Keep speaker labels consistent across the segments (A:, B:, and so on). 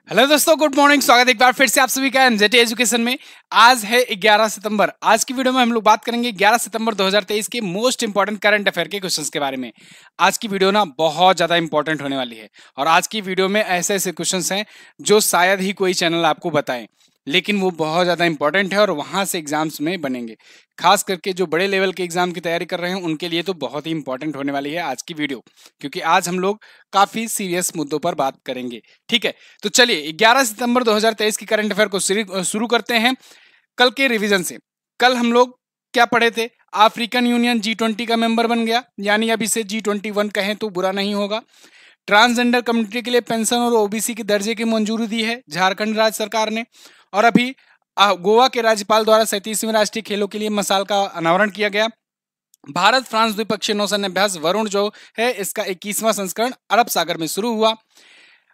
A: Hello दोस्तों, good morning. स्वागत है एक बार फिर से आप सभी का एमजेटी एजुकेशन में। आज है 11 सितंबर। आज की वीडियो में हम लोग बात करेंगे 11 सितंबर 2023 के मोस्ट इंपॉर्टेंट करंट अफेयर के क्वेश्चंस के बारे में। आज की वीडियो ना बहुत ज्यादा इंपॉर्टेंट होने वाली है और आज की वीडियो में ऐसे ऐसे क्वेश्चंस हैं जो शायद ही कोई चैनल आपको बताए, लेकिन वो बहुत ज़्यादा इंपॉर्टेंट है और वहाँ से एग्जाम्स में बनेंगे। खास करके जो बड़े लेवल के एग्जाम की तैयारी कर रहे हैं उनके लिए तो बहुत ही इंपॉर्टेंट होने वाली है आज की वीडियो, क्योंकि आज हम लोग काफ़ी सीरियस मुद्दों पर बात करेंगे। ठीक है, तो चलिए 11 सितंबर 2023 की करंट अफेयर को शुरू करते हैं कल के रिवीजन से। कल हम लोग क्या पढ़े थे? अफ्रीकन यूनियन G20 का मेंबर बन गया, यानी अब इसे G21 कहें तो बुरा नहीं होगा। ट्रांसजेंडर कम्युनिटी के लिए पेंशन और ओबीसी के दर्जे की मंजूरी दी है झारखंड राज्य सरकार ने। और अभी गोवा के राज्यपाल द्वारा 37वें राष्ट्रीय खेलों के लिए मसाल का अनावरण किया गया। भारत फ्रांस द्विपक्षीय नौसेना अभ्यास वरुण जो है इसका 21वां संस्करण अरब सागर में शुरू हुआ।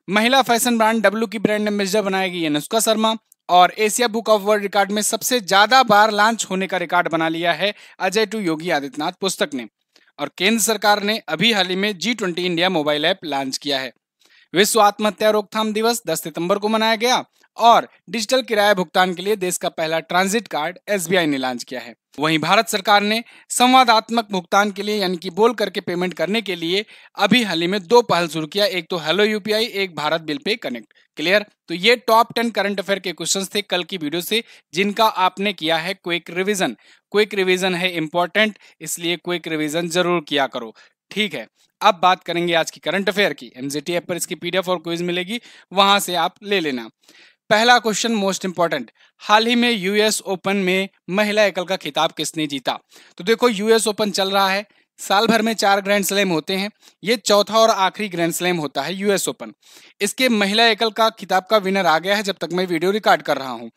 A: महिला फैशन ब्रांड डब्ल्यू की ब्रांड एम्बेसडर बनाएगी अनुष्का शर्मा। और Asia book of world record में सबसे ज्यादा बार लॉन्च होने का रिकॉर्ड बना लिया है अजय टू योगी आदित्यनाथ पुस्तक ने। और केंद्र सरकार ने अभी हाल ही में G20 India mobile app launch किया है। विश्व आत्महत्या रोकथाम दिवस 10 सितंबर को मनाया गया और डिजिटल किराया भुगतान के लिए देश का पहला ट्रांजिट कार्ड एसबीआई ने लॉन्च किया है। वहीं भारत सरकार ने संवादात्मक भुगतान के लिए यानी कि बोल करके पेमेंट करने के लिए अभी हाल ही में दो पहल शुरू किया, एक तो हेलो यूपीआई, एक Bharat bill pay connect. Clear? तो ये टॉप 10 करंट अफेयर के क्वेश्चंस थे कल की वीडियो से, जिनका आपने किया है क्विक रिवीजन। क्विक रिवीजन है इंपॉर्टेंट, इसलिए क्विक रिवीजन जरूर किया करो। ठीक है, अब बात करेंगे आज की करंट अफेयर की। एमजेटी ऐप पर इसकी पीडीएफ और क्विज मिलेगी, वहां से आप ले लेना। पहला क्वेश्चन मोस्ट इंपॉर्टेंट, हाल ही में यूएस ओपन में महिला एकल का खिताब किसने जीता? तो देखो, यूएस ओपन चल रहा है, साल भर में 4 ग्रैंड स्लैम होते हैं, ये चौथा और आखिरी ग्रैंड स्लैम होता है यूएस ओपन। इसके महिला एकल का खिताब का विनर आ गया है जब तक मैं वीडियो रिकॉर्ड कर रहा हूँ।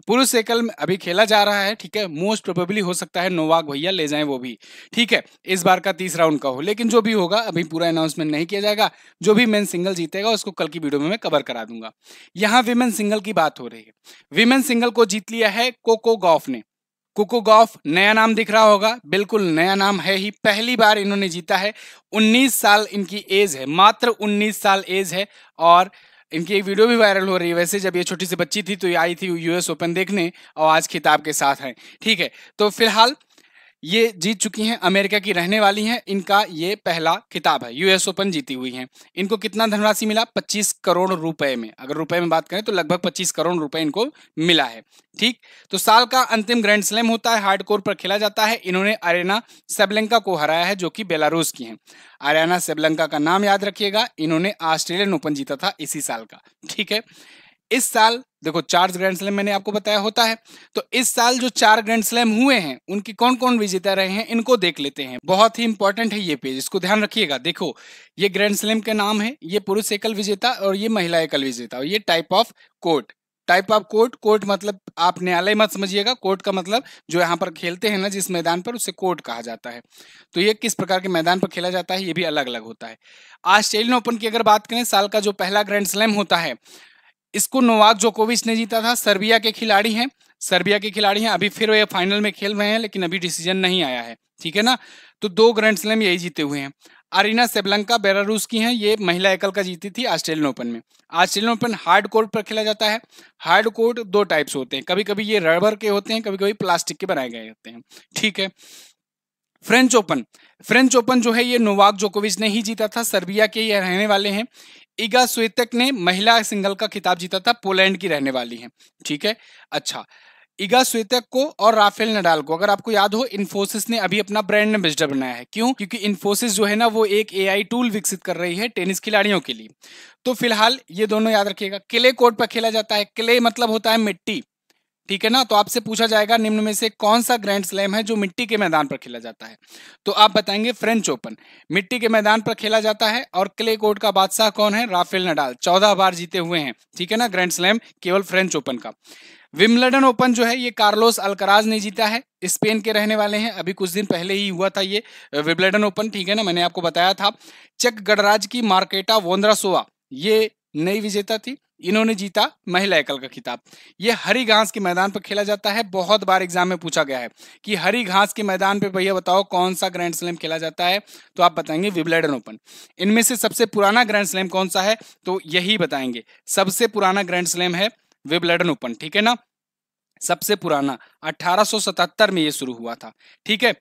A: पुरुष एकल में अभी खेला जा रहा है, ठीक है, मोस्ट प्रोबेबली हो सकता है नोवाक भैया ले जाएं वो भी, ठीक है, इस बार का तीसरा उनका हो, लेकिन जो भी होगा अभी पूरा अनाउंसमेंट नहीं किया जाएगा। जो भी मेन सिंगल जीतेगा उसको कल की वीडियो में मैं कवर करा दूंगा। यहाँ विमेन सिंगल की बात हो रही है। विमेन सिंगल को जीत लिया है कोको गॉफ ने। कोको गॉफ नया नाम दिख रहा होगा, बिल्कुल नया नाम है ही, पहली बार इन्होंने जीता है। 19 साल इनकी एज है, मात्र 19 साल एज है। और इनकी एक वीडियो भी वायरल हो रही है। वैसे जब ये छोटी सी बच्ची थी तो ये आई थी यूएस ओपन देखने और आज खिताब के साथ है। ठीक है, तो फिलहाल ये जीत चुकी हैं, अमेरिका की रहने वाली हैं। इनका ये पहला खिताब है, यूएस ओपन जीती हुई हैं। इनको कितना धनराशि मिला? 25 करोड़ रुपए में। अगर रुपए में बात करें तो लगभग 25 करोड़ रुपए इनको मिला है। ठीक, तो साल का अंतिम ग्रैंड स्लैम होता है, हार्डकोर पर खेला जाता है। इन्होंने अरेना सेबलेंका को हराया है जो कि बेलारूस की हैं। अरेना सेबलेंका का नाम याद रखिएगा, इन्होंने ऑस्ट्रेलियन ओपन जीता था इसी साल का। ठीक है, इस साल देखो 4 ग्रैंड स्लैम मैंने आपको बताया होता है, तो इस साल जो 4 ग्रैंड स्लैम हुए हैं उनकी कौन कौन विजेता रहे हैं इनको देख लेते हैं। बहुत ही इंपॉर्टेंट है ये पेज, इसको ध्यान रखिएगा। देखो, ये ग्रैंड स्लैम के नाम है, ये पुरुष एकल विजेता और ये महिला एकल विजेता, और ये type of court. Type of court, court मतलब आप न्यायालय मत समझिएगा, कोर्ट का मतलब जो यहाँ पर खेलते हैं ना जिस मैदान पर, उसे कोर्ट कहा जाता है। तो ये किस प्रकार के मैदान पर खेला जाता है ये भी अलग अलग होता है। ऑस्ट्रेलियन ओपन की अगर बात करें, साल का जो पहला ग्रैंड स्लैम होता है इसको नोवाक जोकोविच ने जीता था। सर्बिया के खिलाड़ी हैं, सर्बिया के खिलाड़ी हैं, अभी फिर वे फाइनल में खेल रहे हैं लेकिन अभी डिसीजन नहीं आया है। ठीक है ना, तो 2 ग्रैंड स्लैम यही जीते हुए हैं। अरीना सेबलंका बेलारूस की हैं, ये महिला एकल का जीती थी ऑस्ट्रेलियन ओपन में। ऑस्ट्रेलियन ओपन हार्ड कोर्ट पर खेला जाता है। हार्ड कोर्ट 2 टाइप्स होते हैं, कभी कभी ये रबर के होते हैं, कभी कभी प्लास्टिक के बनाए गए होते हैं। ठीक है, फ्रेंच ओपन, फ्रेंच ओपन जो है ये नोवाक जोकोविच ने ही जीता था, सर्बिया के ये रहने वाले हैं। इगा स्विएतेक ने महिला सिंगल का खिताब जीता था, पोलैंड की रहने वाली हैं। ठीक है, अच्छा, इगा स्विएतेक को और राफेल नडाल को अगर आपको याद हो, इन्फोसिस ने अभी अपना ब्रांड एम्बेसडर बनाया है। क्यों? क्योंकि इन्फोसिस जो है ना वो एक एआई टूल विकसित कर रही है टेनिस खिलाड़ियों के लिए। तो फिलहाल ये दोनों याद रखिएगा। क्ले कोर्ट पर खेला जाता है, क्ले मतलब होता है मिट्टी। ठीक है ना, तो आपसे पूछा जाएगा निम्न में से कौन सा ग्रैंड स्लैम है जो मिट्टी के मैदान पर खेला जाता है, तो आप बताएंगे फ्रेंच ओपन। मिट्टी के मैदान पर खेला जाता है। और क्ले कोर्ट का बादशाह कौन है? राफेल नडाल, 14 बार जीते हुए हैं। ठीक है ना, ग्रैंड स्लैम केवल फ्रेंच ओपन का। विम्बलडन ओपन जो है ये कार्लोस अल्कराज ने जीता है, स्पेन के रहने वाले हैं। अभी कुछ दिन पहले ही हुआ था ये विम्बलडन ओपन, ठीक है ना, मैंने आपको बताया था। चेक गणराज्य की मार्केटा वोंद्रासोवा ये नई विजेता थी, इन्होंने जीता महिला एकल का खिताब। ये हरी घास के मैदान पर खेला जाता है। बहुत बार एग्जाम में पूछा गया है कि हरी घास के मैदान पे भैया बताओ कौन सा ग्रैंड स्लैम खेला जाता है, तो आप बताएंगे विंबलडन ओपन। इनमें से सबसे पुराना ग्रैंड स्लैम कौन सा है, तो यही बताएंगे, सबसे पुराना ग्रैंड स्लैम है विंबलडन ओपन, ठीक है ना। सबसे पुराना 1877 में ये शुरू हुआ था, ठीक है।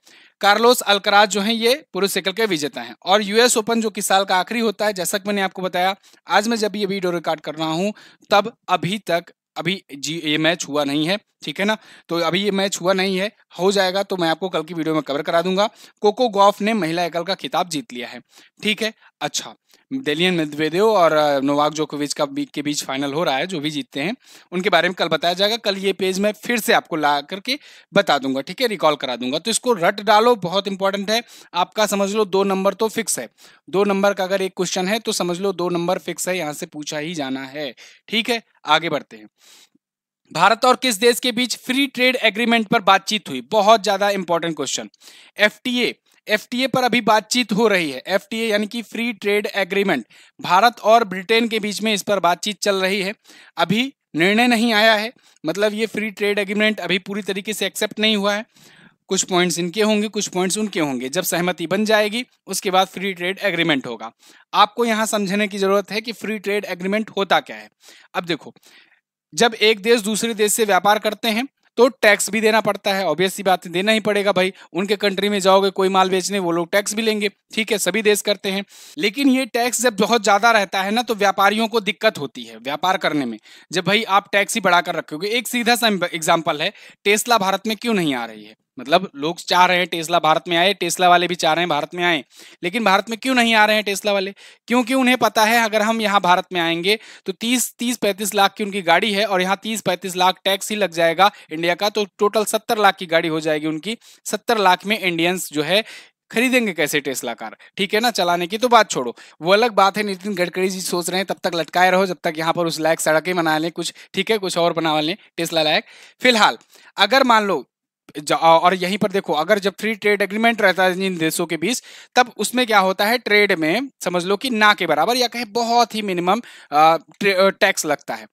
A: कार्लोस अल्कराज जो हैं ये पुरुष एकल के विजेता हैं। और यूएस ओपन जो कि साल का आखिरी होता है, जैसा कि मैंने आपको बताया, आज मैं जब ये वीडियो रिकॉर्ड कर रहा हूं तब अभी ये मैच हुआ नहीं है, ठीक है ना। तो अभी ये मैच हुआ नहीं है, हो जाएगा तो मैं आपको कल की वीडियो में कवर करा दूंगा। कोको गॉफ ने महिला एकल का खिताब जीत लिया है, ठीक है। अच्छा, डेनियल मेदवेदेव और नोवाक जोकोविच के बीच फाइनल हो रहा है, जो भी जीतते हैं उनके बारे में कल बताया जाएगा। कल ये पेज मैं फिर से आपको ला करके बता दूंगा, ठीक है, रिकॉल करा दूंगा। तो इसको रट डालो, बहुत इंपॉर्टेंट है आपका, समझ लो 2 नंबर तो फिक्स है। 2 नंबर का अगर एक क्वेश्चन है तो समझ लो 2 नंबर फिक्स है, यहां से पूछा ही जाना है, ठीक है। आगे बढ़ते हैं। भारत और किस देश के बीच फ्री ट्रेड एग्रीमेंट पर बातचीत हुई, बहुत ज्यादा इंपॉर्टेंट क्वेश्चन। एफटीए पर अभी बातचीत हो रही है। एफटीए यानी कि फ्री ट्रेड एग्रीमेंट, भारत और ब्रिटेन के बीच में इस पर बातचीत चल रही है। अभी निर्णय नहीं आया है, मतलब ये फ्री ट्रेड एग्रीमेंट अभी पूरी तरीके से एक्सेप्ट नहीं हुआ है। कुछ पॉइंट्स इनके होंगे, कुछ पॉइंट्स उनके होंगे। जब सहमति बन जाएगी उसके बाद फ्री ट्रेड एग्रीमेंट होगा। आपको यहां समझने की जरूरत है कि फ्री ट्रेड एग्रीमेंट होता क्या है। अब देखो, जब एक देश दूसरे देश से व्यापार करते हैं तो टैक्स भी देना पड़ता है, ऑब्वियस सी बात है, देना ही पड़ेगा भाई। उनके कंट्री में जाओगे कोई माल बेचने, वो लोग टैक्स भी लेंगे, ठीक है, सभी देश करते हैं। लेकिन ये टैक्स जब बहुत ज्यादा रहता है ना तो व्यापारियों को दिक्कत होती है व्यापार करने में। जब भाई आप टैक्स ही बढ़ाकर रखोगे, एक सीधा सा एग्जाम्पल है, टेस्ला भारत में क्यों नहीं आ रही है, मतलब लोग चाह रहे हैं टेस्ला भारत में आए, टेस्ला वाले भी चाह रहे हैं भारत में आए, लेकिन भारत में क्यों नहीं आ रहे हैं टेस्ला वाले, क्योंकि उन्हें पता है अगर हम यहाँ भारत में आएंगे तो 30-35 लाख की उनकी गाड़ी है और यहाँ 30-35 लाख टैक्स ही लग जाएगा इंडिया का, तो टोटल 70 लाख की गाड़ी हो जाएगी उनकी। 70 लाख में इंडियंस जो है खरीदेंगे कैसे टेस्ला कार, ठीक है ना। चलाने की तो बात छोड़ो, वो अलग बात है। नितिन गडकरी जी सोच रहे हैं तब तक लटकाए रहो जब तक यहाँ पर उस लायक सड़कें बना लें कुछ, ठीक है, कुछ और बना लें टेस्ला लायक। फिलहाल अगर मान लो, और यहीं पर देखो, अगर जब फ्री ट्रेड एग्रीमेंट रहता है इन देशों के बीच, तब उसमें क्या होता है, ट्रेड में समझ लो कि ना के बराबर या कहे बहुत ही मिनिमम टैक्स लगता है।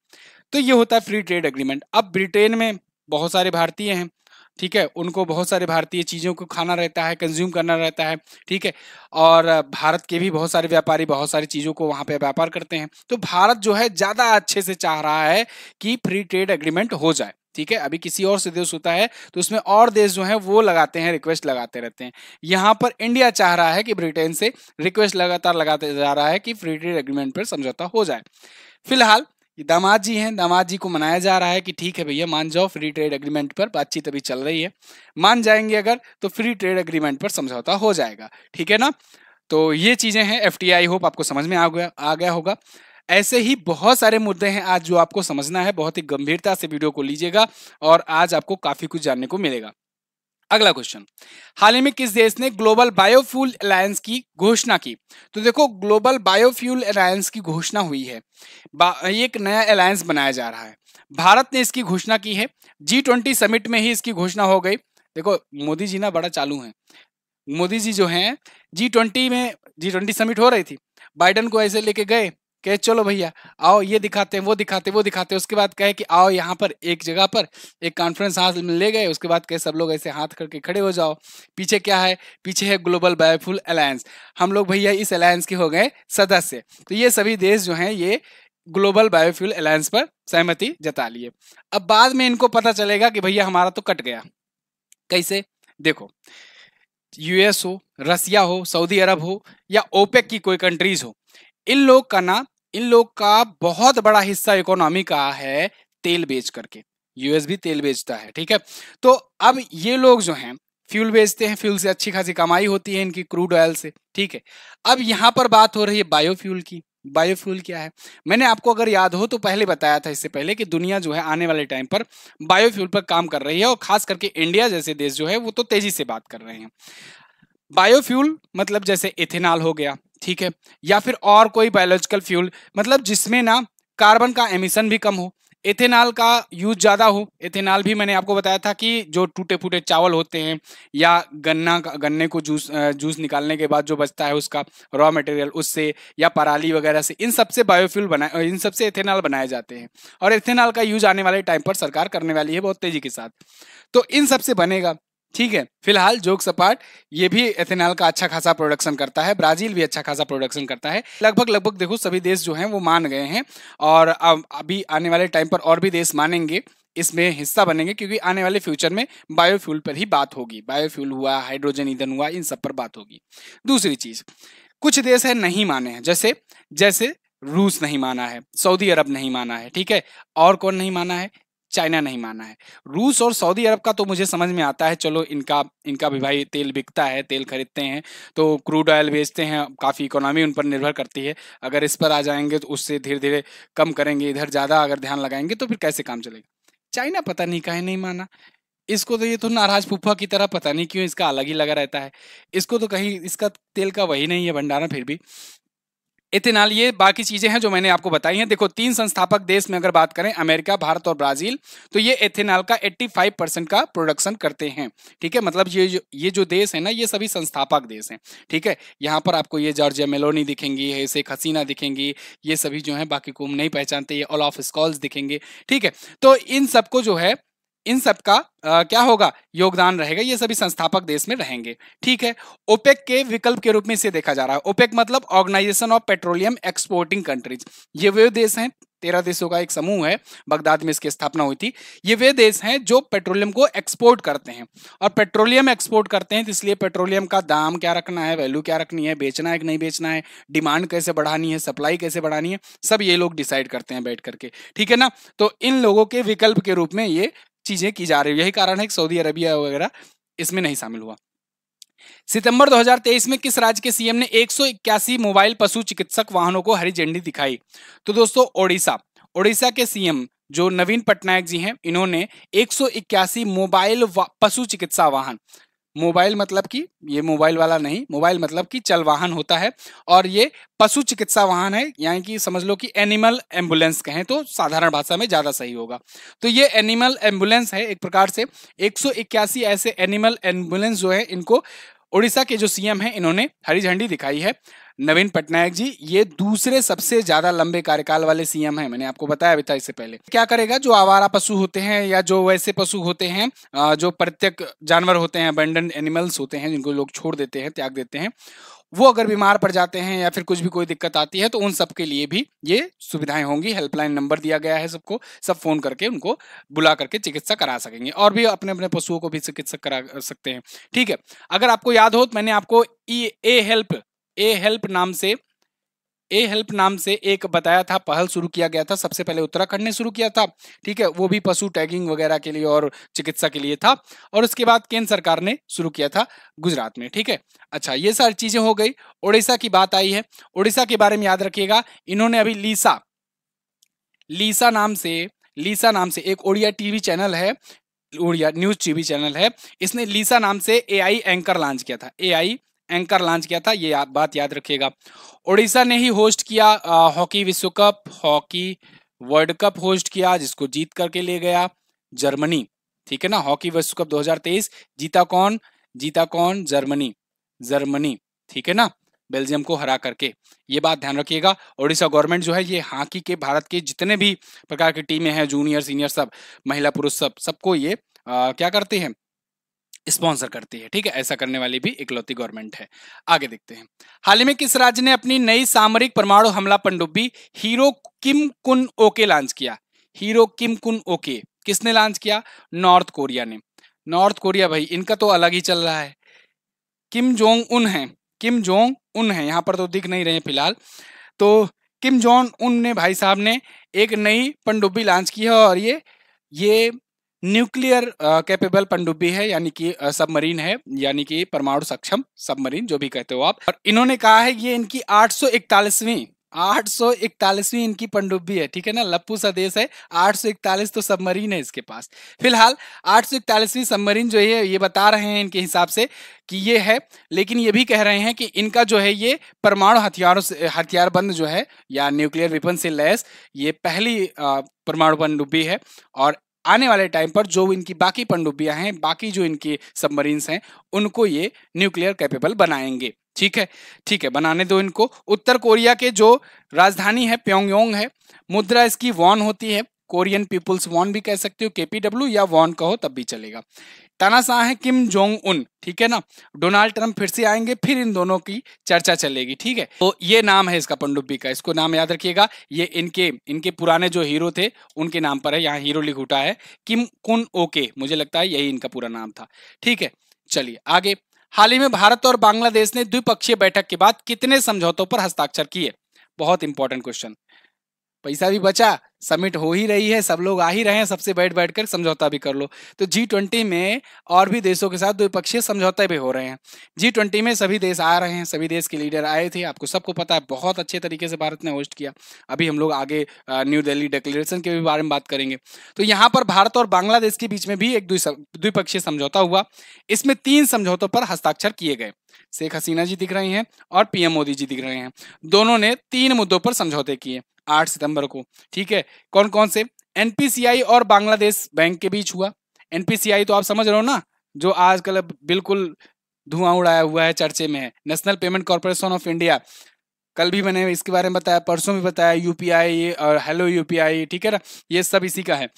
A: तो ये होता है फ्री ट्रेड एग्रीमेंट। अब ब्रिटेन में बहुत सारे भारतीय हैं, ठीक है, उनको बहुत सारे भारतीय चीज़ों को खाना रहता है, कंज्यूम करना रहता है, ठीक है। और भारत के भी बहुत सारे व्यापारी बहुत सारी चीज़ों को वहाँ पे व्यापार करते हैं। तो भारत जो है ज़्यादा अच्छे से चाह रहा है कि फ्री ट्रेड एग्रीमेंट हो जाए, ठीक है। अभी किसी और से देश होता है तो उसमें और देश जो है वो लगाते हैं, रिक्वेस्ट लगाते रहते हैं। यहाँ पर इंडिया चाह रहा है कि ब्रिटेन से रिक्वेस्ट लगातार लगाते जा रहा है कि फ्री ट्रेड एग्रीमेंट पर समझौता हो जाए। फिलहाल ये दामाद जी हैं, दामाद जी को मनाया जा रहा है कि ठीक है भैया मान जाओ, फ्री ट्रेड एग्रीमेंट पर बातचीत अभी चल रही है, मान जाएंगे अगर तो फ्री ट्रेड एग्रीमेंट पर समझौता हो जाएगा, ठीक है ना। तो ये चीजें हैं एफटीआई, होप आपको समझ में आ गया होगा। ऐसे ही बहुत सारे मुद्दे हैं आज जो आपको समझना है, बहुत ही गंभीरता से वीडियो को लीजिएगा और आज आपको काफी कुछ जानने को मिलेगा। अगला क्वेश्चन, हाल ही में किस देश ने ग्लोबल बायोफ्यूल अलायंस की घोषणा की। तो देखो, ग्लोबल बायोफ्यूल अलायंस की घोषणा हुई है, एक नया अलायंस बनाया जा रहा है, भारत ने इसकी घोषणा की है। G20 समिट में ही इसकी घोषणा हो गई। देखो मोदी जी ना बड़ा चालू हैं, मोदी जी जो हैं G20 समिट हो रही थी, बाइडन को ऐसे लेके गए, कहे चलो भैया आओ, ये दिखाते हैं, वो दिखाते हैं, वो दिखाते हैं। उसके बाद कहे कि आओ यहाँ पर एक जगह पर एक कॉन्फ्रेंस हाल में ले गए। उसके बाद कहे सब लोग ऐसे हाथ करके खड़े हो जाओ। पीछे क्या है, पीछे है ग्लोबल बायोफ्यूल अलायंस। हम लोग भैया इस अलायंस के हो गए सदस्य। तो ये सभी देश जो हैं ये ग्लोबल बायोफ्यूल अलायंस पर सहमति जता लिए। अब बाद में इनको पता चलेगा कि भैया हमारा तो कट गया। कैसे, देखो, यूएस हो, रसिया हो, सऊदी अरब हो या ओपेक की कोई कंट्रीज हो, इन लोग का बहुत बड़ा हिस्सा इकोनॉमी का है तेल बेच करके। यूएस भी तेल बेचता है, ठीक है। तो अब ये लोग जो हैं फ्यूल बेचते हैं, फ्यूल से अच्छी खासी कमाई होती है इनकी, क्रूड ऑयल से, ठीक है। अब यहाँ पर बात हो रही है बायोफ्यूल की। बायोफ्यूल क्या है, मैंने आपको अगर याद हो तो पहले बताया था इससे पहले कि दुनिया जो है आने वाले टाइम पर बायोफ्यूल पर काम कर रही है और खास करके इंडिया जैसे देश जो है वो तो तेजी से बात कर रहे हैं। बायोफ्यूल मतलब जैसे इथेनॉल हो गया, ठीक है, या फिर और कोई बायोलॉजिकल फ्यूल, मतलब जिसमें ना कार्बन का एमिशन भी कम हो। एथेनॉल का यूज ज़्यादा हो। एथेनॉल भी मैंने आपको बताया था कि जो टूटे फूटे चावल होते हैं या गन्ने को जूस निकालने के बाद जो बचता है उसका रॉ मटेरियल, उससे या पराली वगैरह से, इन सबसे बायोफ्यूल बनाए, इन सबसे एथेनॉल बनाए जाते हैं। और एथेनॉल का यूज आने वाले टाइम पर सरकार करने वाली है बहुत तेजी के साथ। तो इन सबसे बनेगा। ठीक है, फिलहाल जोक सपाट, ये भी एथेनॉल का अच्छा खासा प्रोडक्शन करता है। ब्राजील भी अच्छा खासा प्रोडक्शन करता है। लगभग लगभग देखो सभी देश जो हैं वो मान गए हैं, और अब अभी आने वाले टाइम पर और भी देश मानेंगे, इसमें हिस्सा बनेंगे, क्योंकि आने वाले फ्यूचर में बायोफ्यूल पर ही बात होगी। बायोफ्यूल हुआ, हाइड्रोजन ईंधन हुआ, इन सब पर बात होगी। दूसरी चीज, कुछ देश है नहीं माने हैं, जैसे जैसे रूस नहीं माना है, सऊदी अरब नहीं माना है। ठीक है, और कौन नहीं माना है? चाइना नहीं माना है। रूस और सऊदी अरब का तो मुझे समझ में आता है, चलो इनका इनका भी भाई तेल बिकता है, तेल खरीदते हैं तो क्रूड ऑयल बेचते हैं, काफ़ी इकोनॉमी उन पर निर्भर करती है। अगर इस पर आ जाएंगे तो उससे धीरे धीरे कम करेंगे, इधर ज़्यादा अगर ध्यान लगाएंगे तो फिर कैसे काम चलेगा। चाइना पता नहीं काहे नहीं माना इसको, तो ये तो नाराज फूफा की तरह पता नहीं क्यों इसका अलग ही लगा रहता है। इसको तो कहीं इसका तेल का वही नहीं है भंडारण। फिर भी इथेनॉल, ये बाकी चीजें हैं जो मैंने आपको बताई हैं। देखो, 3 संस्थापक देश में अगर बात करें, अमेरिका, भारत और ब्राजील, तो ये एथेनॉल का 85% का प्रोडक्शन करते हैं। ठीक है, मतलब ये जो देश है ना, ये सभी संस्थापक देश हैं। ठीक है, यहाँ पर आपको ये जॉर्जिया मेलोनी दिखेंगी, है शेख हसीना दिखेंगी, ये सभी जो है, बाकी को हम नहीं पहचानते, ये ओलाफ स्कॉल्स दिखेंगे। ठीक है, तो इन सबको जो है, इन सब का क्या होगा, योगदान रहेगा, ये सभी संस्थापक देश में रहेंगे। ठीक है, ओपेक के विकल्प के रूप में इसे देखा जा रहा है। ओपेक मतलब organization of petroleum exporting countries. ये वे देश हैं, 13 देशों का एक समूह है, बगदाद में इसकी स्थापना हुई थी। ये वे देश हैं जो पेट्रोलियम को एक्सपोर्ट करते हैं, और पेट्रोलियम एक्सपोर्ट करते हैं तो इसलिए पेट्रोलियम का दाम क्या रखना है, वैल्यू क्या रखनी है, बेचना है कि नहीं बेचना है, डिमांड कैसे बढ़ानी है, सप्लाई कैसे बढ़ानी है, सब ये लोग डिसाइड करते हैं बैठ करके। ठीक है ना, तो इन लोगों के विकल्प के रूप में ये चीजें की जा रही है। यही कारण है कि सऊदी अरबिया वगैरह इसमें नहीं शामिल हुआ। सितंबर 2023 में किस राज्य के सीएम ने 181 मोबाइल पशु चिकित्सक वाहनों को हरी झंडी दिखाई? तो दोस्तों, ओडिशा। ओडिशा के सीएम जो नवीन पटनायक जी हैं, इन्होंने 181 मोबाइल पशु चिकित्सा वाहन, मोबाइल मतलब कि ये मोबाइल वाला नहीं, मोबाइल मतलब कि चल वाहन होता है, और ये पशु चिकित्सा वाहन है, यानी कि समझ लो कि एनिमल एम्बुलेंस कहें तो साधारण भाषा में ज्यादा सही होगा। तो ये एनिमल एम्बुलेंस है एक प्रकार से। 181 ऐसे एनिमल एम्बुलेंस जो है, इनको उड़ीसा के जो सीएम हैं, इन्होंने हरी झंडी दिखाई है। नवीन पटनायक जी ये दूसरे सबसे ज्यादा लंबे कार्यकाल वाले सीएम हैं, मैंने आपको बताया भी था इससे पहले। क्या करेगा, जो आवारा पशु होते हैं या जो वैसे पशु होते हैं, जो परित्यक्त जानवर होते हैं, अबंडन एनिमल्स होते हैं, जिनको लोग छोड़ देते हैं, त्याग देते हैं, वो अगर बीमार पड़ जाते हैं या फिर कुछ भी कोई दिक्कत आती है, तो उन सब के लिए भी ये सुविधाएं होंगी। हेल्पलाइन नंबर दिया गया है सबको, सब फोन करके उनको बुला करके चिकित्सा करा सकेंगे, और भी अपने अपने पशुओं को भी चिकित्सा करा सकते हैं। ठीक है, अगर आपको याद हो तो मैंने आपको ए हेल्प नाम से एक बताया था, पहल शुरू किया गया था, सबसे पहले उत्तराखंड ने शुरू किया था। ठीक है, वो भी पशु टैगिंग वगैरह के लिए और चिकित्सा के लिए था, और उसके बाद केंद्र सरकार ने शुरू किया था गुजरात में। ठीक है, अच्छा, ये सारी चीजें हो गई। उड़ीसा की बात आई है, उड़ीसा के बारे में याद रखिएगा, इन्होंने अभी लीसा नाम से एक ओडिया टीवी चैनल है, ओडिया न्यूज टीवी चैनल है, इसने लीसा नाम से एआई एंकर लॉन्च किया था, एआई एंकर लॉन्च किया था, ये बात याद रखिएगा। ओडिशा ने ही होस्ट किया हॉकी विश्व cup, hockey world cup host किया, जिसको जीत करके ले गया जर्मनी। ठीक है ना, हॉकी विश्व कप 2023 जीता कौन? जर्मनी। ठीक है ना, बेल्जियम को हरा करके, ये बात ध्यान रखिएगा। ओडिशा गवर्नमेंट जो है, ये हॉकी के भारत के जितने भी प्रकार की टीमें हैं, जूनियर सीनियर सब, महिला पुरुष सबको ये क्या करते हैं, स्पॉन्सर करती है। ठीक है, ऐसा करने वाली भी इकलौती गवर्नमेंट है। आगे देखते हैं, हाल ही में किस राज्य ने अपनी नई सामरिक परमाणु हमला पनडुब्बी हीरो किम कुन ओके लॉन्च किया? हीरो किम कुन ओके किसने लॉन्च किया? नॉर्थ कोरिया ने। नॉर्थ कोरिया भाई, इनका तो अलग ही चल रहा है। किम जोंग उन है, यहाँ पर तो दिख नहीं रहे फिलहाल। तो किम जोंग उन ने भाई साहब ने एक नई पनडुब्बी लॉन्च की है, और ये न्यूक्लियर कैपेबल पनडुब्बी है, यानी कि सबमरीन है, यानी कि परमाणु सक्षम सबमरीन, जो भी कहते हो आप। और इन्होंने कहा है ये इनकी 841वीं 841वीं इनकी पनडुब्बी है, ठीक है ना, लप्पू सा देश है, 841 तो सबमरीन है इसके पास। फिलहाल 841वीं सबमरीन जो है ये बता रहे हैं इनके हिसाब से कि ये है, लेकिन ये भी कह रहे हैं कि इनका जो है ये परमाणु हथियारों से हथियारबंद जो है या न्यूक्लियर वेपन से लैस ये पहली परमाणु पनडुब्बी है। और आने वाले टाइम पर जो इनकी बाकी पनडुब्बियां हैं, बाकी जो इनकी सबमरीन्स हैं, उनको ये न्यूक्लियर कैपेबल बनाएंगे। ठीक है, ठीक है, बनाने दो इनको। उत्तर कोरिया के जो राजधानी है प्योंगयांग है, मुद्रा इसकी वॉन होती है, कोरियन पीपुल्स वॉन भी कह सकते हो, केपीडब्ल्यू या वॉन कहो तब भी चलेगा। तानाशाह है किम जोंग उन, ठीक है ना। डोनाल्ड ट्रंप फिर से आएंगे, फिर इन दोनों की चर्चा चलेगी, ठीक है। तो ये नाम है इसका पनडुब्बी का, इसको नाम याद रखिएगा। ये इनके पुराने जो हीरो थे उनके नाम पर है, यहाँ हीरो लिख उठा है किम कुन ओके, मुझे लगता है यही इनका पूरा नाम था, ठीक है। चलिए आगे। हाल ही में भारत और बांग्लादेश ने द्विपक्षीय बैठक के बाद कितने समझौतों पर हस्ताक्षर किए? बहुत इंपॉर्टेंट क्वेश्चन। पैसा भी बचा, समिट हो ही रही है, सब लोग आ ही रहे हैं, सबसे बैठ बैठ कर समझौता भी कर लो। तो G20 में और भी देशों के साथ द्विपक्षीय समझौते भी हो रहे हैं। G20 में सभी देश आ रहे हैं, सभी देश के लीडर आए थे, आपको सबको पता है, बहुत अच्छे तरीके से भारत ने होस्ट किया। अभी हम लोग आगे न्यू दिल्ली डिक्लेरेशन के भी बारे में बात करेंगे। तो यहाँ पर भारत और बांग्लादेश के बीच में भी एक द्विपक्षीय समझौता हुआ। इसमें 3 समझौतों पर हस्ताक्षर किए गए। शेख हसीना जी दिख रही हैं और पीएम मोदी जी दिख रहे हैं, दोनों ने 3 मुद्दों पर समझौते किए 8 सितंबर को, ठीक है। कौन कौन से? एनपीसीआई और बांग्लादेश बैंक के बीच हुआ। एनपीसीआई तो आप समझ रहे हो ना, जो आजकल बिल्कुल धुआं उड़ाया हुआ है, चर्चे में है, national payment corporation of India. कल भी मैंने इसके बारे में बताया, परसों भी बताया, यूपीआई और हेलो यूपीआई, ठीक है ना, ये सब इसी का है।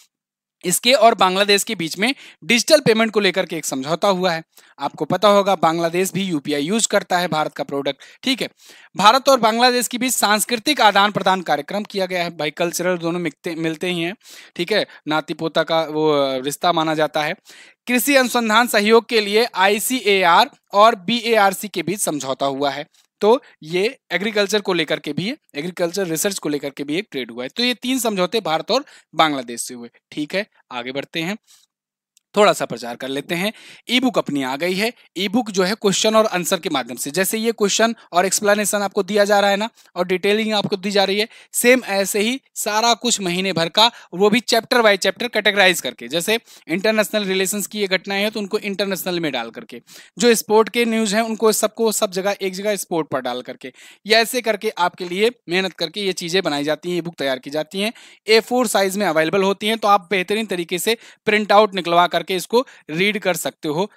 A: इसके और बांग्लादेश के बीच में डिजिटल पेमेंट को लेकर के एक समझौता हुआ है। आपको पता होगा बांग्लादेश भी यूपीआई यूज करता है, भारत का प्रोडक्ट, ठीक है। भारत और बांग्लादेश के बीच सांस्कृतिक आदान प्रदान कार्यक्रम किया गया है। भाई कल्चरल दोनों मिलते ही हैं, ठीक है, नाती पोता का वो रिश्ता माना जाता है। कृषि अनुसंधान सहयोग के लिए ICAR और BARC के बीच समझौता हुआ है। तो ये एग्रीकल्चर को लेकर के भी है, एग्रीकल्चर रिसर्च को लेकर के भी एक ट्रेड हुआ है। तो ये 3 समझौते भारत और बांग्लादेश से हुए, ठीक है। आगे बढ़ते हैं, थोड़ा सा प्रचार कर लेते हैं। ई बुक अपनी आ गई है। ई बुक जो है क्वेश्चन और आंसर के माध्यम से, जैसे ये क्वेश्चन और एक्सप्लेनेशन आपको दिया जा रहा है ना, और डिटेलिंग आपको दी जा रही है, सेम ऐसे ही सारा कुछ महीने भर का, वो भी चैप्टर बाय चैप्टर कैटेगराइज करके। जैसे इंटरनेशनल रिलेशंस की ये घटनाएं हैं तो उनको इंटरनेशनल में डाल करके, जो स्पोर्ट के न्यूज हैं उनको सबको सब जगह एक जगह स्पोर्ट पर डाल करके, ये ऐसे करके आपके लिए मेहनत करके ये चीजें बनाई जाती हैं, ये बुक तैयार की जाती हैं। A4 साइज में अवेलेबल होती हैं, तो आप बेहतरीन तरीके से प्रिंट आउट निकलवा करके इसको रीड कर सकते हो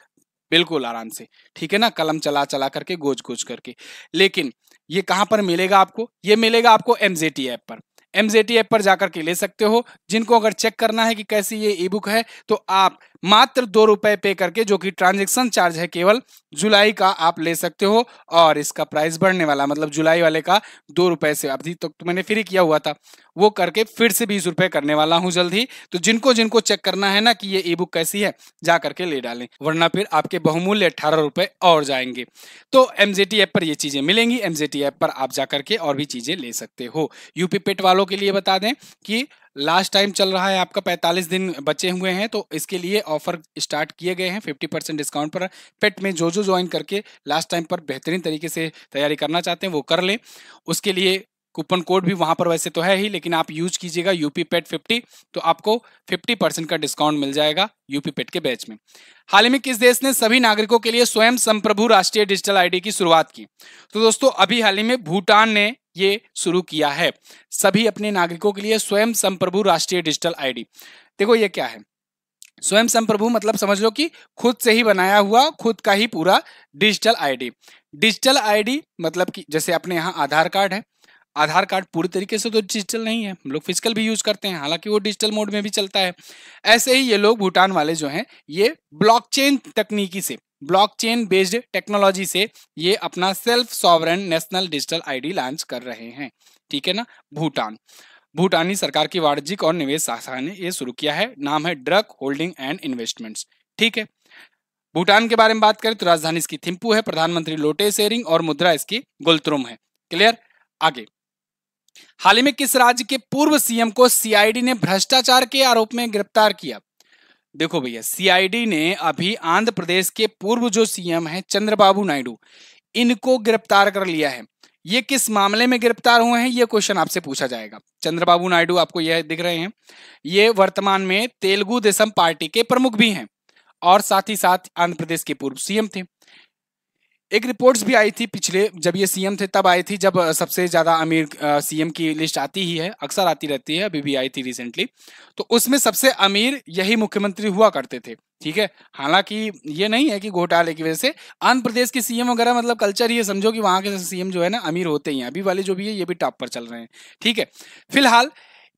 A: बिल्कुल आराम से, ठीक है ना, कलम चला चला करके, गोज गोज करके। लेकिन ये कहां पर मिलेगा आपको? ये मिलेगा आपको MZT ऐप पर। MZT ऐप पर जाकर के ले सकते हो। जिनको अगर चेक करना है कि कैसी ये ई बुक है, तो आप मात्र 2 रुपए पे करके, जो कि ट्रांजैक्शन चार्ज है केवल, जुलाई का आप ले सकते हो। और इसका प्राइस बढ़ने वाला, मतलब जुलाई वाले का 2 रुपए से, अभी तो मैंने फ्री किया हुआ था, वो करके फिर से 20 रुपए करने वाला हूं जल्द ही। तो जिनको जिनको चेक करना है ना कि ये ई बुक कैसी है, जा करके ले डालें, वरना फिर आपके बहुमूल्य 18 रुपए और जाएंगे। तो MZT ऐप पर ये चीजें मिलेंगी। MZT ऐप पर आप जा करके और भी चीजें ले सकते हो। यूपी पेट वालों के लिए बता दें कि लास्ट टाइम चल रहा है आपका, 45 दिन बचे हुए हैं, तो इसके लिए ऑफर स्टार्ट किए गए हैं 50% डिस्काउंट पर। पेट में जो ज्वाइन करके लास्ट टाइम पर बेहतरीन तरीके से तैयारी करना चाहते हैं वो कर लें। उसके लिए कूपन कोड भी वहां पर वैसे तो है ही, लेकिन आप यूज कीजिएगा यूपी पेट 50, तो आपको 50% का डिस्काउंट मिल जाएगा यूपी पेट के बैच में। हाल ही में किस देश ने सभी नागरिकों के लिए स्वयं संप्रभु राष्ट्रीय डिजिटल आईडी की शुरुआत की? तो दोस्तों अभी हाल ही में भूटान ने ये शुरू किया है, सभी अपने नागरिकों के लिए स्वयं संप्रभु राष्ट्रीय डिजिटल आईडी। देखो ये क्या है, स्वयं संप्रभु मतलब समझ लो कि खुद से ही बनाया हुआ, खुद का ही पूरा डिजिटल आईडी। डिजिटल आईडी मतलब कि जैसे अपने यहाँ आधार कार्ड है, आधार कार्ड पूरी तरीके से तो डिजिटल नहीं है, हम लोग फिजिकल भी यूज करते हैं, हालांकि वो डिजिटल मोड में भी चलता है। ऐसे ही ये लोग भूटान वाले जो हैं, ये ब्लॉकचेन तकनीकी से, ब्लॉकचेन बेस्ड टेक्नोलॉजी से ये अपना self sovereign national digital ID launch कर रहे हैं, ठीक है ना। भूटानी सरकार की वाणिज्यिक और निवेश शाखा ने ये शुरू किया है, नाम है ड्रग होल्डिंग एंड इन्वेस्टमेंट्स, ठीक है। भूटान के बारे में बात करें तो राजधानी इसकी थिम्पू है, प्रधानमंत्री लोटे शेरिंग और मुद्रा इसकी गुलत्रुम है। क्लियर? आगे। हाल ही में किस राज्य के पूर्व सीएम को सीआईडी ने भ्रष्टाचार के आरोप में गिरफ्तार किया? देखो भैया, सीआईडी ने अभी आंध्र प्रदेश के पूर्व जो सीएम है चंद्रबाबू नायडू, इनको गिरफ्तार कर लिया है। ये किस मामले में गिरफ्तार हुए हैं, ये क्वेश्चन आपसे पूछा जाएगा। चंद्रबाबू नायडू आपको यह दिख रहे हैं, ये वर्तमान में तेलुगु देशम पार्टी के प्रमुख भी हैं और साथ ही साथ आंध्र प्रदेश के पूर्व सीएम थे। एक रिपोर्ट्स भी आई थी पिछले, जब ये सीएम थे तब आई थी, जब सबसे ज्यादा अमीर सीएम की लिस्ट आती ही है, अक्सर आती रहती है, अभी भी आई थी रिसेंटली, तो उसमें सबसे अमीर यही मुख्यमंत्री हुआ करते थे। ठीक है, हालांकि ये नहीं है कि घोटाले की वजह से आंध्र प्रदेश के सीएम वगैरह, मतलब कल्चर ये समझो कि वहां के सीएम जो है ना अमीर होते ही हैं, अभी वाले जो भी है ये भी टॉप पर चल रहे हैं। ठीक है, फिलहाल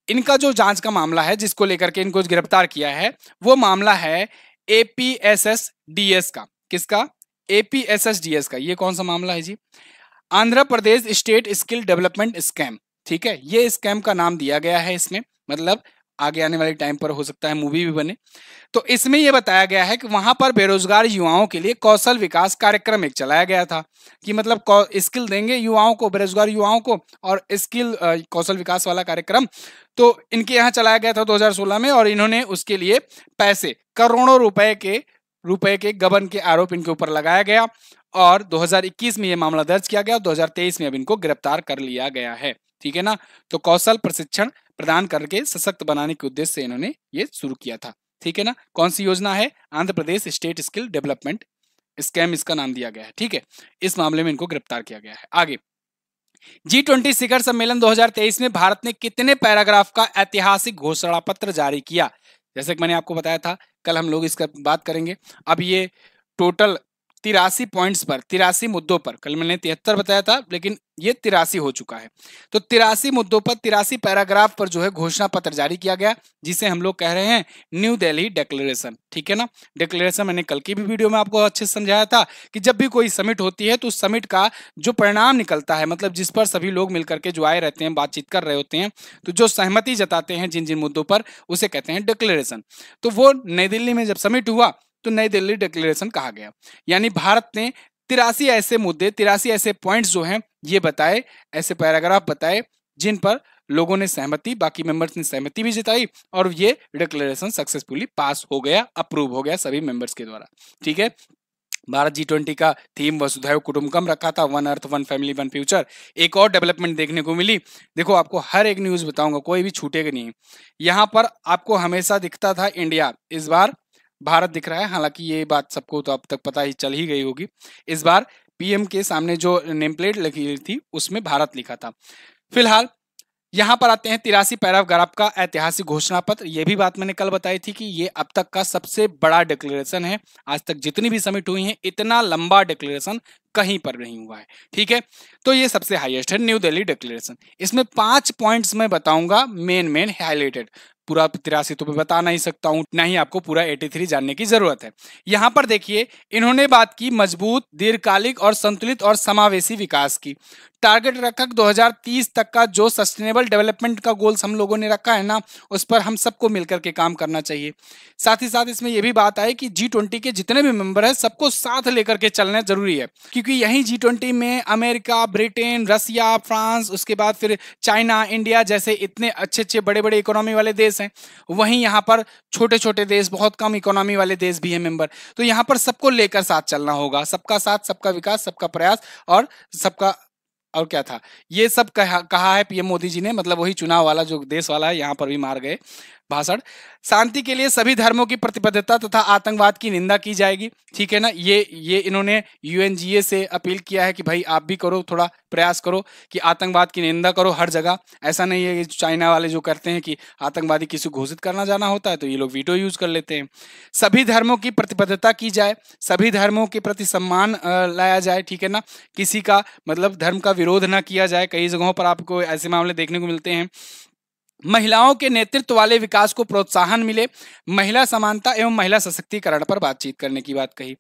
A: इनका जो जांच का मामला है जिसको लेकर के इनको गिरफ्तार किया है, वो मामला है एपीएसएसडीएस का। किसका? एपीएसएसडीएस का। ये कौन सा मामला है जी? Andhra Pradesh state skill development scam. ठीक है, ये स्कैम का नाम दिया गया है इसमें, मतलब आगे आने वाले टाइम पर हो सकता है मूवी भी बने। तो इसमें यह बताया गया है कि वहां पर बेरोजगार युवाओं के लिए कौशल विकास कार्यक्रम एक चलाया गया था, कि मतलब स्किल देंगे युवाओं को, बेरोजगार युवाओं को, और स्किल कौशल विकास वाला कार्यक्रम तो इनके यहाँ चलाया गया था 2016 में, और इन्होंने उसके लिए पैसे करोड़ों रुपए के गबन के आरोप इनके ऊपर लगाया गया, और 2021 में यह मामला दर्ज किया गया, 2023 में अब इनको गिरफ्तार कर लिया गया है। ठीक है ना, तो कौशल प्रशिक्षण प्रदान करके सशक्त बनाने के उद्देश्य से इन्होंने ये शुरू किया था। ठीक है ना, कौन सी योजना है? Andhra Pradesh state skill development scam इसका नाम दिया गया है। ठीक है, इस मामले में इनको गिरफ्तार किया गया है। आगे, G20 शिखर सम्मेलन 2023 में भारत ने कितने पैराग्राफ का ऐतिहासिक घोषणा पत्र जारी किया? जैसे कि मैंने आपको बताया था, कल हम लोग इसका बात करेंगे। अब ये टोटल 83 पॉइंट्स पर, 83 मुद्दों पर, कल मैंने 73 बताया था लेकिन ये 83 हो चुका है, तो 83 मुद्दों पर 83 पैराग्राफ पर जो है घोषणा पत्र जारी किया गया, जिसे हम लोग कह रहे हैं न्यू दिल्ली डिक्लेरेशन। ठीक है ना, डिक्लेरेशन मैंने कल की भी वीडियो में आपको अच्छे से समझाया था कि जब भी कोई समिट होती है तो उस समिट का जो परिणाम निकलता है, मतलब जिस पर सभी लोग मिलकर के जो आए रहते हैं, बातचीत कर रहे होते हैं, तो जो सहमति जताते हैं जिन जिन मुद्दों पर, उसे कहते हैं डिक्लेरेशन। तो वो नई दिल्ली में जब समिट हुआ तो नई दिल्ली डिक्लेरेशन कहा गया। यानी भारत ने 83 ऐसे मुद्दे, 83 ऐसे पॉइंट्स जो हैं ये बताए, ऐसे पैराग्राफ बताए जिन पर लोगों ने सहमति, बाकी मेंबर्स ने सहमति भी जताई, और ये डिक्लेरेशन सक्सेसफुली पास हो गया, अप्रूव हो गया सभी मेंबर्स के द्वारा। ठीक है, भारत G20 का थीम वसुधैव कुटुंबकम रखा था, one earth one family one future. एक और डेवलपमेंट देखने को मिली, देखो आपको हर एक न्यूज बताऊंगा, कोई भी छूटेगा नहीं। यहाँ पर आपको हमेशा दिखता था इंडिया, इस बार भारत दिख रहा है, हालांकि ये बात सबको तो अब तक पता ही चल ही गई होगी। इस बार पीएम के सामने जो नेम प्लेट लगी थी उसमें भारत लिखा था। फिलहाल यहाँ पर आते हैं 83 पैराग्राफ का ऐतिहासिक घोषणा पत्र। यह भी बात मैंने कल बताई थी कि ये अब तक का सबसे बड़ा डिक्लेरेशन है, आज तक जितनी भी समिट हुई है इतना लंबा डिक्लेरेशन कहीं पर नहीं हुआ है। ठीक है, तो ये सबसे हाईएस्ट है न्यू दिल्ली डिक्लेरेशन। इसमें 5 पॉइंट्स मैं बताऊंगा, मेन हाईलाइटेड। पूरा 83 तो मैं बता नहीं सकता हूं, ना ही आपको पूरा 83 जानने की जरूरत है। यहां पर देखिए, इन्होंने बात की मजबूत, दीर्घकालिक और संतुलित और समावेशी विकास की। टारगेट रखा 2030 तक का जो सस्टेनेबल डेवलपमेंट का गोल्स हम लोगों ने रखा है ना, उस पर हम सबको मिलकर के काम करना चाहिए। साथ ही साथ इसमें यह भी बात आई कि G20 के जितने भी मेंबर हैं सबको साथ लेकर के चलना जरूरी है, क्योंकि यही G20 में अमेरिका, ब्रिटेन, रसिया, फ्रांस, उसके बाद फिर चाइना, इंडिया जैसे इतने अच्छे अच्छे बड़े बड़े इकोनॉमी वाले देश हैं। वहीं यहाँ पर छोटे छोटे देश, बहुत कम इकोनॉमी वाले देश भी हैं मेंबर। तो यहाँ पर सबको लेकर साथ चलना होगा, सबका साथ, सबका विकास, सबका प्रयास, और सबका, और क्या था ये सब कहा है पीएम मोदी जी ने, मतलब वही चुनाव वाला जो देश वाला है, यहाँ पर भी मार गए भाषण। शांति के लिए सभी धर्मों की प्रतिबद्धता तथा आतंकवाद की निंदा की जाएगी। ठीक है ना, ये इन्होंने यूएनजीए से अपील किया है कि भाई आप भी करो, थोड़ा प्रयास करो कि आतंकवाद की निंदा करो हर जगह। ऐसा नहीं है कि चाइना वाले जो करते हैं कि आतंकवादी किसी को घोषित करना जाना होता है तो ये लोग वीटो यूज कर लेते हैं। सभी धर्मों की प्रतिबद्धता की जाए, सभी धर्मों के प्रति सम्मान लाया जाए। ठीक है ना, किसी का मतलब धर्म का विरोध ना किया जाए। कई जगहों पर आपको ऐसे मामले देखने को मिलते हैं। महिलाओं के नेतृत्व वाले विकास को प्रोत्साहन मिले, महिला समानता एवं महिला सशक्तिकरण पर बातचीत करने की बात कही।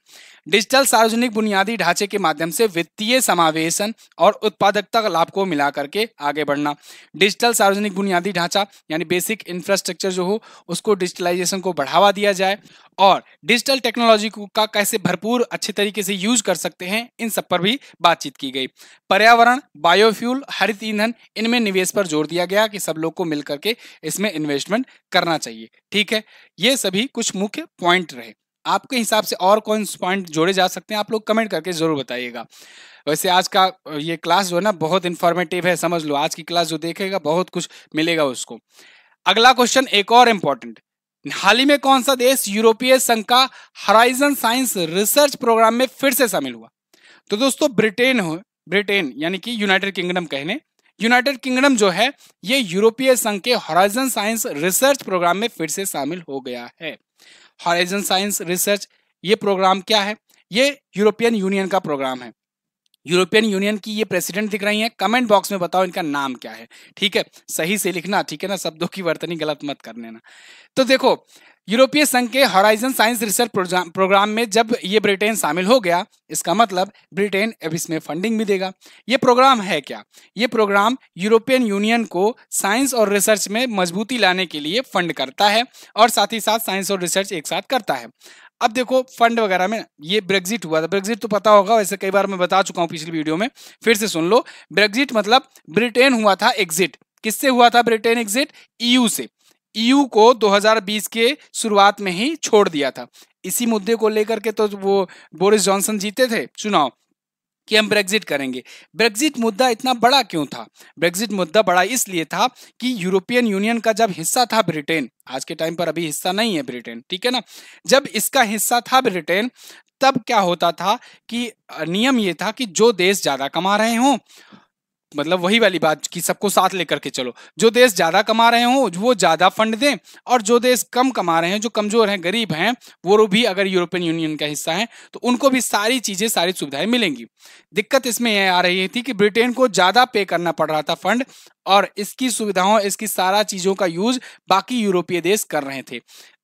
A: डिजिटल सार्वजनिक बुनियादी ढांचे के माध्यम से वित्तीय समावेशन और उत्पादकता लाभ को मिला करके आगे बढ़ना। डिजिटल सार्वजनिक बुनियादी ढांचा यानी बेसिक इंफ्रास्ट्रक्चर जो हो उसको डिजिटलाइजेशन को बढ़ावा दिया जाए, और डिजिटल टेक्नोलॉजी का कैसे भरपूर अच्छे तरीके से यूज कर सकते हैं, इन सब पर भी बातचीत की गई। पर्यावरण, बायोफ्यूल, हरित ईंधन, इनमें निवेश पर जोर दिया गया कि सब लोग को मिल करके इसमें इन्वेस्टमेंट करना चाहिए। ठीक है, ये सभी कुछ मुख्य पॉइंट रहे। आपके हिसाब से और कौन पॉइंट जोड़े जा सकते हैं, आप लोग कमेंट करके जरूर बताइएगा। वैसे आज का ये क्लास जो है ना बहुत इंफॉर्मेटिव है, समझ लो। आज की क्लास जो देखेगा बहुत कुछ मिलेगा उसको। अगला क्वेश्चन एक और इम्पोर्टेंट, हाल ही में कौन सा देश यूरोपीय संघ का हॉराइजन साइंस रिसर्च प्रोग्राम में फिर से शामिल हुआ? तो दोस्तों ब्रिटेन हो, ब्रिटेन यानी कि यूनाइटेड किंगडम कहने, यूनाइटेड किंगडम जो है ये यूरोपीय संघ के हॉराइजन साइंस रिसर्च प्रोग्राम में फिर से शामिल हो गया है। हॉराइजन साइंस रिसर्च ये प्रोग्राम क्या है? ये यूरोपियन यूनियन का प्रोग्राम है। यूरोपियन यूनियन की ये प्रेसिडेंट दिख रही हैं, कमेंट बॉक्स में बताओ इनका नाम क्या है। ठीक है, सही से लिखना, ठीक है ना, शब्दों की वर्तनी गलत मत कर लेना। तो देखो, यूरोपीय संघ के हॉराइजन साइंस रिसर्च प्रोग्राम में जब ये ब्रिटेन शामिल हो गया, इसका मतलब ब्रिटेन अब इसमें फंडिंग भी देगा। ये प्रोग्राम है क्या? ये प्रोग्राम यूरोपियन यूनियन को साइंस और रिसर्च में मजबूती लाने के लिए फंड करता है और साथ ही साथ साइंस और रिसर्च एक साथ करता है। अब देखो फंड वगैरह में ये ब्रेग्जिट हुआ था, ब्रेग्जिट तो पता होगा, वैसे कई बार मैं बता चुका हूँ पिछली वीडियो में, फिर से सुन लो। ब्रेग्जिट मतलब ब्रिटेन हुआ था एग्जिट। किससे हुआ था ब्रिटेन एग्जिट? ईयू से। ईयू को 2020 के शुरुआत में ही छोड़ दिया था। इसी मुद्दे को लेकर के तो वो बोरिस जॉनसन जीते थे चुनाव कि हम ब्रेग्जिट करेंगे। ब्रेग्जिट मुद्दा इतना बड़ा क्यों था? ब्रेग्जिट मुद्दा बड़ा इसलिए था कि यूरोपियन यूनियन का जब हिस्सा था ब्रिटेन, आज के टाइम पर अभी हिस्सा नहीं है ब्रिटेन, ठीक है ना, जब इसका हिस्सा था ब्रिटेन, तब क्या होता था कि नियम ये था कि जो देश ज्यादा कमा रहे हों, मतलब वही वाली बात कि सबको साथ लेकर के चलो, जो देश ज्यादा कमा रहे हो वो ज्यादा फंड दें, और जो देश कम कमा रहे हैं, जो कमजोर हैं, गरीब हैं, वो भी अगर यूरोपियन यूनियन का हिस्सा है तो उनको भी सारी चीजें, सारी सुविधाएं मिलेंगी। दिक्कत इसमें यह आ रही थी कि ब्रिटेन को ज्यादा पे करना पड़ रहा था फंड, और इसकी सुविधाओं, इसकी सारा चीजों का यूज बाकी यूरोपीय देश कर रहे थे।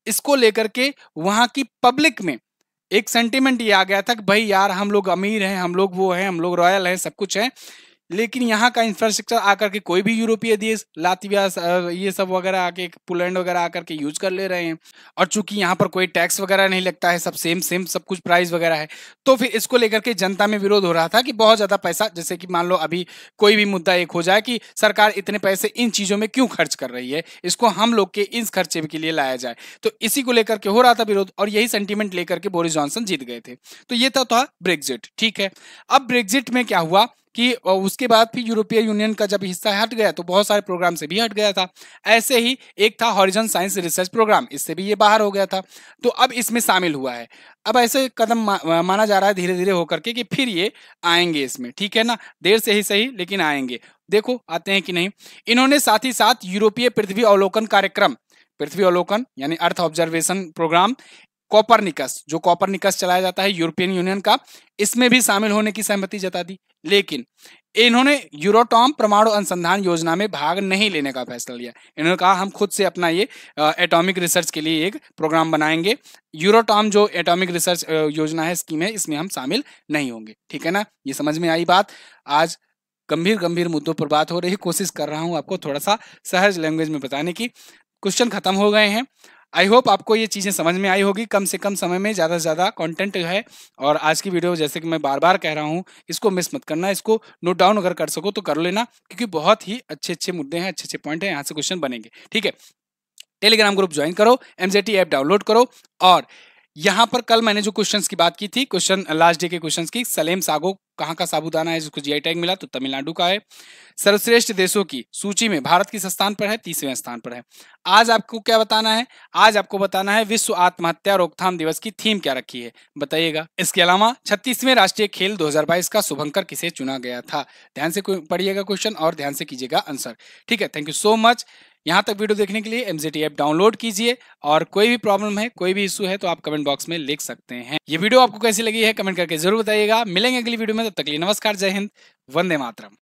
A: इसको लेकर के वहां की पब्लिक में एक सेंटिमेंट ये आ गया था कि भाई यार हम लोग अमीर हैं, हम लोग वो हैं, हम लोग रॉयल हैं, सब कुछ है, लेकिन यहाँ का इंफ्रास्ट्रक्चर आकर के कोई भी यूरोपीय देश, लातविया ये सब वगैरह आके, पोलैंड वगैरह आकर के यूज कर ले रहे हैं। और चूंकि यहाँ पर कोई टैक्स वगैरह नहीं लगता है, सब सेम सेम सब कुछ प्राइस वगैरह है, तो फिर इसको लेकर के जनता में विरोध हो रहा था कि बहुत ज्यादा पैसा, जैसे कि मान लो अभी कोई भी मुद्दा एक हो जाए कि सरकार इतने पैसे इन चीजों में क्यों खर्च कर रही है, इसको हम लोग के इस खर्चे के लिए लाया जाए, तो इसी को लेकर के हो रहा था विरोध, और यही सेंटीमेंट लेकर के बोरिस जॉनसन जीत गए थे। तो ये था ब्रेग्जिट। ठीक है, अब ब्रेग्जिट में क्या हुआ कि उसके बाद फिर यूरोपीय यूनियन का जब हिस्सा हट गया तो बहुत सारे प्रोग्राम से भी हट गया था। ऐसे ही एक था हॉरिजन साइंस रिसर्च प्रोग्राम, इससे भी ये बाहर हो गया था, तो अब इसमें शामिल हुआ है। अब ऐसे कदम माना जा रहा है धीरे धीरे होकर के कि फिर ये आएंगे इसमें, ठीक है ना, देर से ही सही लेकिन आएंगे। देखो आते हैं कि नहीं। इन्होंने साथ ही साथ यूरोपीय पृथ्वी अवलोकन कार्यक्रम, पृथ्वी अवलोकन यानी अर्थ ऑब्जर्वेशन प्रोग्राम, कॉपरनिकस, जो कॉपरनिकस चलाया जाता है यूरोपियन यूनियन का, इसमें भी शामिल होने की सहमति जता दी। लेकिन इन्होंने यूरोटॉम परमाणु अनुसंधान योजना में भाग नहीं लेने का फैसला लिया। इन्होंने कहा हम खुद से अपना ये एटॉमिक रिसर्च के लिए एक प्रोग्राम बनाएंगे। यूरोटॉम जो एटॉमिक रिसर्च योजना है, स्कीम है, इसमें हम शामिल नहीं होंगे। ठीक है ना, ये समझ में आई बात। आज गंभीर गंभीर मुद्दों पर बात हो रही है, कोशिश कर रहा हूं आपको थोड़ा सा सहज लैंग्वेज में बताने की। क्वेश्चन खत्म हो गए हैं। आई होप आपको ये चीज़ें समझ में आई होगी। कम से कम समय में ज़्यादा से ज़्यादा कंटेंट है, और आज की वीडियो जैसे कि मैं बार बार कह रहा हूँ, इसको मिस मत करना, इसको नोट डाउन अगर कर सको तो कर लेना, क्योंकि बहुत ही अच्छे अच्छे मुद्दे हैं, अच्छे अच्छे पॉइंट हैं, यहाँ से क्वेश्चन बनेंगे। ठीक है, टेलीग्राम ग्रुप ज्वाइन करो, MZT ऐप डाउनलोड करो, और यहाँ पर कल मैंने जो क्वेश्चंस की बात की थी, क्वेश्चन लास्ट डे के क्वेश्चंस की, सलेम सागो कहाँ का साबूदाना है जिसको जीआई टैग मिला, तो तमिलनाडु का है। सर्वश्रेष्ठ देशों की सूची में भारत किस स्थान पर है? 30वें स्थान पर है। आज आपको क्या बताना है? आज आपको बताना है विश्व आत्महत्या रोकथाम दिवस की थीम क्या रखी है, बताइएगा। इसके अलावा 36वें राष्ट्रीय खेल 2022 का शुभंकर किसे चुना गया था? ध्यान से पढ़िएगा क्वेश्चन और ध्यान से कीजिएगा आंसर। ठीक है, थैंक यू सो मच। यहाँ तक वीडियो देखने के लिए MZT ऐप डाउनलोड कीजिए, और कोई भी प्रॉब्लम है, कोई भी इशू है, तो आप कमेंट बॉक्स में लिख सकते हैं। ये वीडियो आपको कैसी लगी है कमेंट करके जरूर बताइएगा। मिलेंगे अगली वीडियो में, तब तक के लिए नमस्कार, जय हिंद, वंदे मातरम।